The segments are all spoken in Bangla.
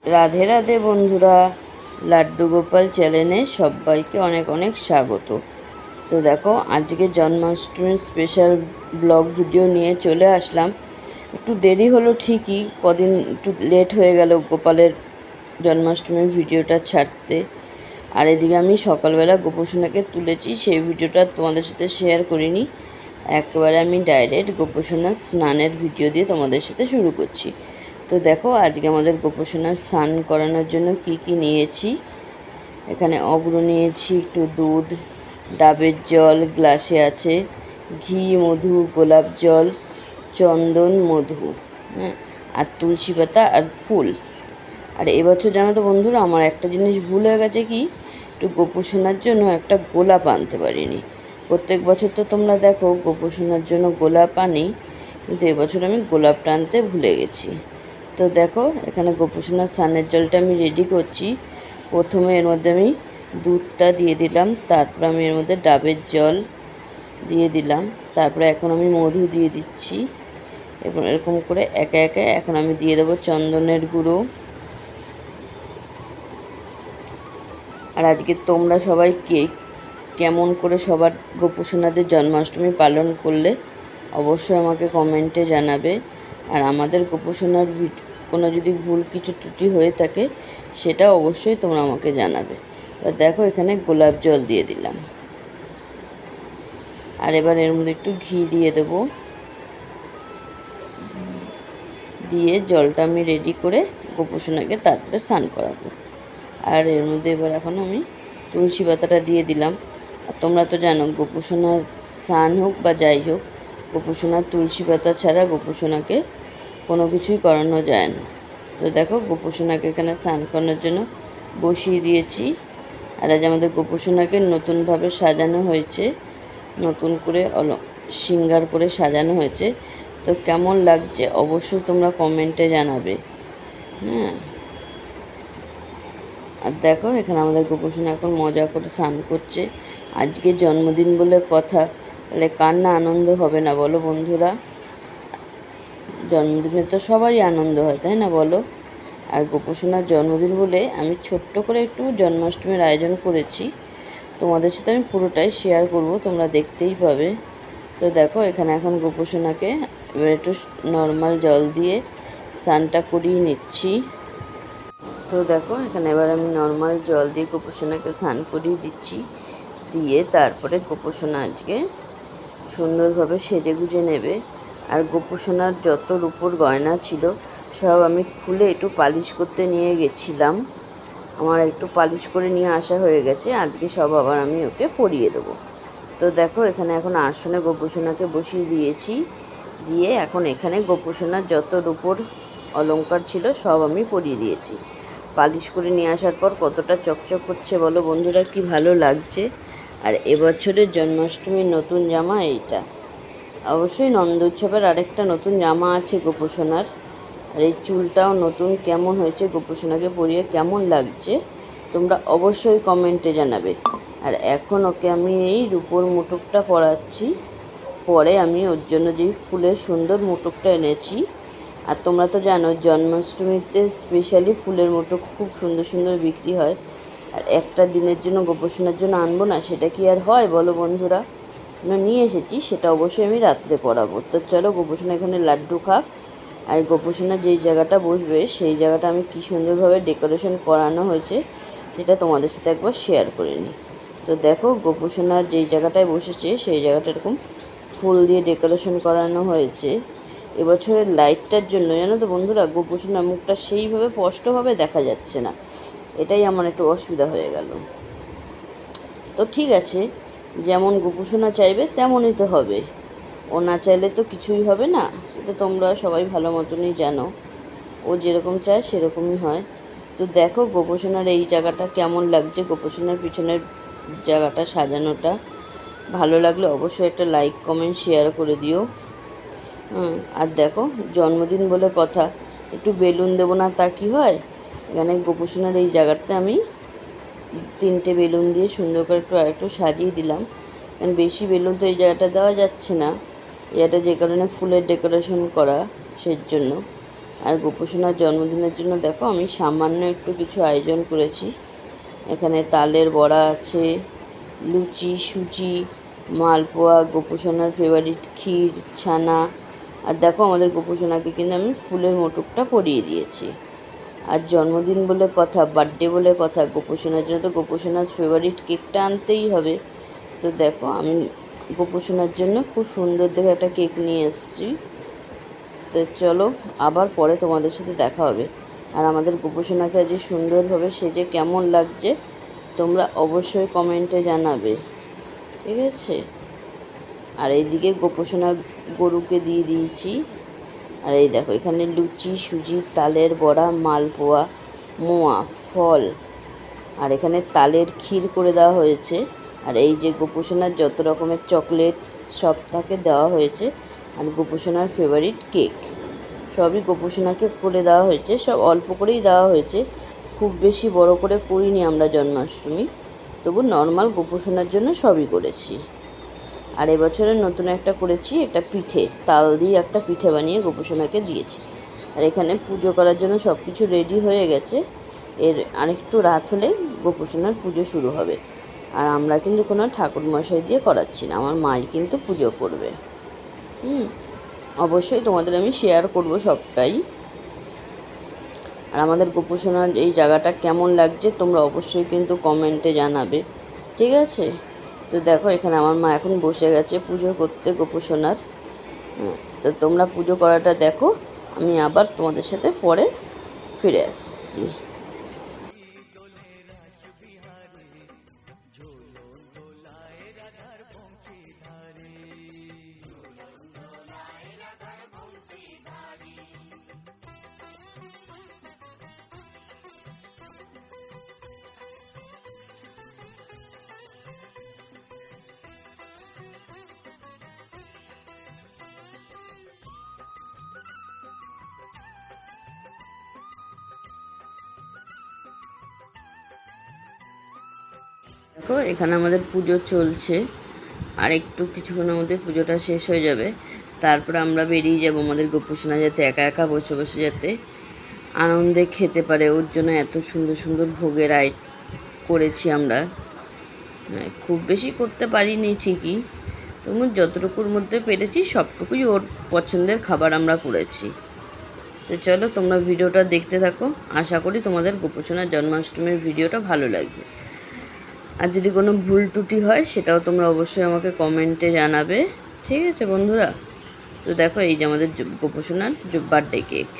রাধে রাধে বন্ধুরা, লাড্ডু গোপাল চ্যানেলে সবাইকে অনেক অনেক স্বাগত। তো দেখো, আজকে জন্মাষ্টমীর স্পেশাল ব্লগ ভিডিও নিয়ে চলে আসলাম। একটু দেরি হলো ঠিকই, কদিন একটু লেট হয়ে গেল গোপালের জন্মাষ্টমীর ভিডিওটা ছাড়তে। আর এদিকে আমি সকালবেলা গোপোষণাকে তুলেছি, সেই ভিডিওটা তোমাদের সাথে শেয়ার করিনি। একেবারে আমি ডাইরেক্ট গোপোষণার স্নানের ভিডিও দিয়ে তোমাদের সাথে শুরু করছি। তো দেখো, আজকে আমাদের গোপোষণার স্নান করানোর জন্য কি কি নিয়েছি। এখানে অগ্র নিয়েছি, একটু দুধ, ডাবের জল গ্লাসে আছে, ঘি, মধু, গোলাপ জল, চন্দন, মধু, হ্যাঁ, আর তুলসী পাতা আর ফুল। আর এবছর জানো তো বন্ধুরা, আমার একটা জিনিস ভুল হয়ে গেছে, কি একটু গোপোষণার জন্য একটা গোলাপ আনতে পারিনি। প্রত্যেক বছর তো তোমরা দেখো গোপোষণার জন্য গোলাপ আনি, কিন্তু এবছর আমি গোলাপটা আনতে ভুলে গেছি। তো দেখো, এখানে গোপোষণার স্নানের জলটা আমি রেডি করছি। প্রথমে এর মধ্যে আমি দুধটা দিয়ে দিলাম, তারপর আমি এর মধ্যে ডাবের জল দিয়ে দিলাম, তারপরে এখন আমি মধু দিয়ে দিচ্ছি। এবং এরকম করে একে একে এখন আমি দিয়ে দেবো চন্দনের গুঁড়ো। আর আজকে তোমরা সবাই কেমন করে সবার গোপোষণাদের জন্মাষ্টমী পালন করলে অবশ্যই আমাকে কমেন্টে জানাবে। আর আমাদের গোপোষণার কোনো যদি ভুল কিছু ত্রুটি হয়ে থাকে সেটা অবশ্যই তোমরা আমাকে জানাবে। এবার দেখো, এখানে গোলাপ জল দিয়ে দিলাম, আর এবার এর মধ্যে একটু ঘি দিয়ে দেবো। দিয়ে জলটা আমি রেডি করে গোপোষণাকে তারপরে স্নান করাবো। আর এর মধ্যে এবার এখন আমি তুলসী পাতাটা দিয়ে দিলাম। আর তোমরা তো জানো, গোপোষণা স্নান হোক বা যাই হোক, গোপোষণার তুলসী পাতা ছাড়া গোপোষণাকে কোনো কিছুই করানো যায় না। তো দেখো, গোপোষণাকে এখানে স্নান করানোর জন্য বসিয়ে দিয়েছি। আর আজ আমাদের গোপোষণাকে নতুনভাবে সাজানো হয়েছে, নতুন করে শৃঙ্গার করে সাজানো হয়েছে। তো কেমন লাগছে অবশ্যই তোমরা কমেন্টে জানাবে। হ্যাঁ, আর দেখো, এখানে আমাদের গোপোষণা এখন মজা করে স্নান করছে। আজকে জন্মদিন বলে কথা, তাহলে কার না আনন্দ হবে না বলো বন্ধুরা? জন্মদিনে তো সবারই আনন্দ হয়, তাই না বলো? আর গোপোষণার জন্মদিন বলে আমি ছোট্ট করে একটু জন্মাষ্টমীর আয়োজন করেছি, তোমাদের সাথে আমি পুরোটাই শেয়ার করব, তোমরা দেখতেই পাবে। তো দেখো, এখানে এখন গোপোষণাকে এবার একটু নর্মাল জল দিয়ে স্নানটা করিয়ে নিচ্ছি। তো দেখো, এখানে এবার আমি নর্মাল জল দিয়ে গোপোষণাকে স্নান করিয়ে দিচ্ছি। দিয়ে তারপরে গোপোষণা আজকে সুন্দরভাবে সেজে গুজে নেবে। আর গোপোষণার যত রূপোর গয়না ছিল সব আমি খুলে একটু পালিশ করতে নিয়ে গেছিলাম। আমার একটু পালিশ করে নিয়ে আসা হয়ে গেছে, আজকে সব আবার আমি ওকে পরিয়ে দেবো। তো দেখো, এখানে এখন আসনে গোপোষণাকে বসিয়ে দিয়েছি। দিয়ে এখন এখানে গোপোষণার যত রূপোর অলংকার ছিল সব আমি পরিয়ে দিয়েছি। পালিশ করে নিয়ে আসার পর কতটা চকচক করছে বলো বন্ধুরা, কি ভালো লাগছে। আর এবছরের জন্মাষ্টমীর নতুন জামা এইটা। অবশ্যই নন্দ উৎসবের আরেকটা নতুন জামা আছে গোপোষণার। আর এই চুলটাও নতুন, কেমন হয়েছে গোপোষণাকে পরিয়ে, কেমন লাগছে তোমরা অবশ্যই কমেন্টে জানাবে। আর এখন ওকে আমি এই রূপোর মুটুকটা পরাচ্ছি। পরে আমি ওর জন্য যেই ফুলের সুন্দর মুটুকটা এনেছি। আর তোমরা তো জানো, জন্মাষ্টমীতে স্পেশালি ফুলের মুটুক খুব সুন্দর সুন্দর বিক্রি হয়। আর একটা দিনের জন্য গোপোষণার জন্য আনবো না, সেটা কি আর হয় বলো বন্ধুরা? নিয়ে এসেছি, সেটা অবশ্যই আমি রাত্রে পরাবো। তো চলো, গোপোষণা এখানে লাড্ডু খাক। আর গোপোষণা যেই জায়গাটা বসবে সেই জায়গাটা আমি কী সুন্দরভাবে ডেকোরেশন করানো হয়েছে সেটা তোমাদের সাথে একবার শেয়ার করে নিই। তো দেখো, গোপোষণার যেই জায়গাটায় বসেছে সেই জায়গাটা এরকম ফুল দিয়ে ডেকোরেশন করানো হয়েছে। এবছরের লাইটটার জন্য জানো তো বন্ধুরা, গোপোষণার মুখটা সেইভাবে স্পষ্টভাবে দেখা যাচ্ছে না, এটাই আমার একটু অসুবিধা হয়ে গেল। তো ঠিক আছে, যেমন গোপোষণা চাইবে তেমনই তো হবে, ও না চাইলে তো কিছুই হবে না, সেটা তোমরা সবাই ভালো মতনই জানো। ও যেরকম চায় সেরকমই হয়। তো দেখো, গোপোষণার এই জায়গাটা কেমন লাগছে, গোপোষণার পিছনের জায়গাটা সাজানোটা ভালো লাগলে অবশ্যই একটা লাইক কমেন্ট শেয়ার করে দিও। আর দেখো, জন্মদিন বলে কথা, একটু বেলুন দেবো না তা কি হয়? এখানে গোপোষণার এই জায়গাটাতে আমি 3টে বেলুন দিয়ে সুন্দর করে আরেকটু সাজিয়ে দিলাম। কারণ বেশি বেলুন তো এই জায়গাটা দেওয়া যাচ্ছে না, এটা যে কারণে ফুলের ডেকোরেশন করা, সেই জন্য। আর গোপুসোনার জন্মদিনের জন্য দেখো আমি সামান্য একটু কিছু আয়োজন করেছি। এখানে তালের বড়া আছে, লুচি, সুজি, মালপোয়া, গোপুসোনার ফেভারিট ক্ষীর, ছানা। আর দেখো আমাদের গোপুসোনাকে কিন্তু আমি ফুলের মোটকটা পরিয়ে দিয়েছি। আর জন্মদিন বলে কথা, বার্থডে বলে কথা, গোপুসোনার জন্য তো গোপুসোনার ফেভারিট কেকটা আনতেই হবে। তো দেখো আমি গোপুসোনার জন্য খুব সুন্দর দেখে একটা কেক নিয়ে এসেছি। তো চলো আবার পরে তোমাদের সাথে দেখা হবে। আর আমাদের গোপুসোনাকে আজ সুন্দরভাবে সেজে কেমন লাগছে তোমরা অবশ্যই কমেন্টে জানাবে, ঠিক আছে? আর এইদিকে গোপুসোনার গরুকে দিয়ে দিয়েছি। আর এই দেখো এখানে লুচি, সুজি, তালের বড়া, মালপোয়া, মোয়া, ফল, আর এখানে তালের ক্ষীর করে দেওয়া হয়েছে। আর এই যে গোপুসোনার যত রকমের চকলেট সব তাকে দেওয়া হয়েছে। আর গোপুসোনার ফেভারিট কেক সবই গোপুসোনাকে করে দেওয়া হয়েছে। সব অল্প করেই দেওয়া হয়েছে, খুব বেশি বড় করে করিনি আমরা জন্মাষ্টমী, তবু নর্মাল গোপুসোনার জন্য সবই করেছি। আর এবছরের নতুন একটা করেছি, একটা পিঠে, তাল দিয়ে একটা পিঠে বানিয়ে গোপুসোনাকে দিয়েছি। আর এখানে পুজো করার জন্য সব কিছু রেডি হয়ে গেছে। এর আরেকটু রাত হলে গোপুসোনার পুজো শুরু হবে। আর আমরা কিন্তু কোনো ঠাকুরমশাই দিয়ে করাচ্ছি না, আমার মাই কিন্তু পুজো করবে। অবশ্যই তোমাদের আমি শেয়ার করব সবটাই। আর আমাদের গোপুসোনার এই জায়গাটা কেমন লাগছে তোমরা অবশ্যই কিন্তু কমেন্টে জানাবে, ঠিক আছে? তো দেখো এখানে আমার মা এখন বসে গেছে পুজো করতে গোপুসোনার। তো তোমরা পুজো করাটা দেখো, আমি আবার তোমাদের সাথে পরে ফিরে আসছি। দেখো এখানে আমাদের পুজো চলছে, আর একটু কিছুক্ষণের মধ্যে পুজোটা শেষ হয়ে যাবে। তারপরে আমরা বেরিয়ে যাব আমাদের গোপুসোনা যাতে একা একা বসে বসে যাতে আনন্দে খেতে পারে, ওর জন্য এত সুন্দর সুন্দর ভোগের করেছি আমরা। খুব বেশি করতে পারিনি ঠিকই, তবু যতটুকুর মধ্যে পেরেছি সবটুকুই ওর পছন্দের খাবার আমরা করেছি। তো চলো তোমরা ভিডিওটা দেখতে থাকো, আশা করি তোমাদের গোপুসোনার জন্মাষ্টমীর ভিডিওটা ভালো লাগবে। আর যদি কোনো ভুল ত্রুটি হয় সেটাও তোমরা অবশ্যই আমাকে কমেন্টে জানাবে, ঠিক আছে বন্ধুরা? তো দেখো এই যে আমাদের গোপুসোনার বার্থডে কেক।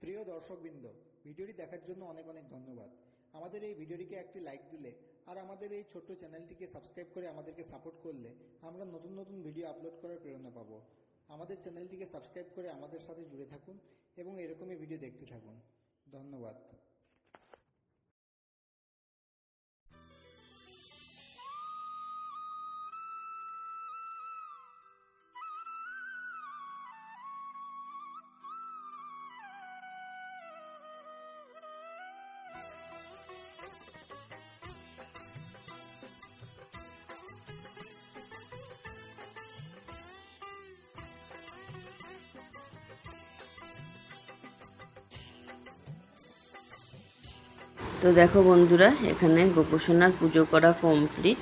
প্রিয় দর্শকবৃন্দ, ভিডিওটি দেখার জন্য অনেক অনেক ধন্যবাদ। আমাদের এই ভিডিওটিকে একটি লাইক দিলে আর আমাদের এই ছোট্ট চ্যানেলটিকে সাবস্ক্রাইব করে আমাদেরকে সাপোর্ট করলে আমরা নতুন নতুন ভিডিও আপলোড করার প্রেরণা পাবো। আমাদের চ্যানেলটিকে সাবস্ক্রাইব করে আমাদের সাথে জুড়ে থাকুন এবং এরকমই ভিডিও দেখতে থাকুন। ধন্যবাদ। তো দেখো বন্ধুরা, এখানে গোপুসোনার পুজো করা কমপ্লিট।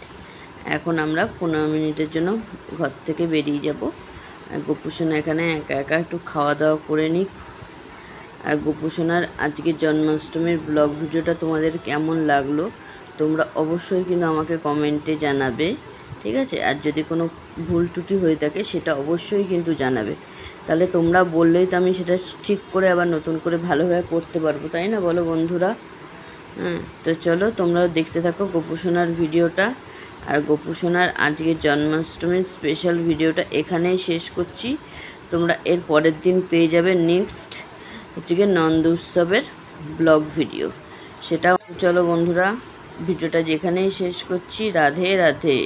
এখন আমরা 15 মিনিটের জন্য ঘর থেকে বেরিয়ে যাব। আর গোপুসোনা এখানে একা একা একটু খাওয়া দাওয়া করে নিক। আর গোপুসোনার আজকের জন্মাষ্টমীর ব্লগ ভিডিওটা তোমাদের কেমন লাগলো তোমরা অবশ্যই কিন্তু আমাকে কমেন্টে জানাবে, ঠিক আছে? আর যদি কোনো ভুল ত্রুটি হয়ে থাকে সেটা অবশ্যই কিন্তু জানাবে। তাহলে তোমরা বললেই তো আমি সেটা ঠিক করে আবার নতুন করে ভালোভাবে করতে পারবো, তাই না বলো বন্ধুরা? হ্যাঁ, তো চলো তোমরা দেখতে থাকো গোপু সোনার ভিডিওটা। আর গোপু সোনার আজকের জন্মাষ্টমীর স্পেশাল ভিডিওটা এখানেই শেষ করছি। তোমরা এর পরের দিন পেয়ে যাবে নেক্সট হচ্ছে গিয়ে নন্দ উৎসবের ব্লগ ভিডিও। সেটাও চলো বন্ধুরা, ভিডিওটা যেখানেই শেষ করছি। রাধে রাধে।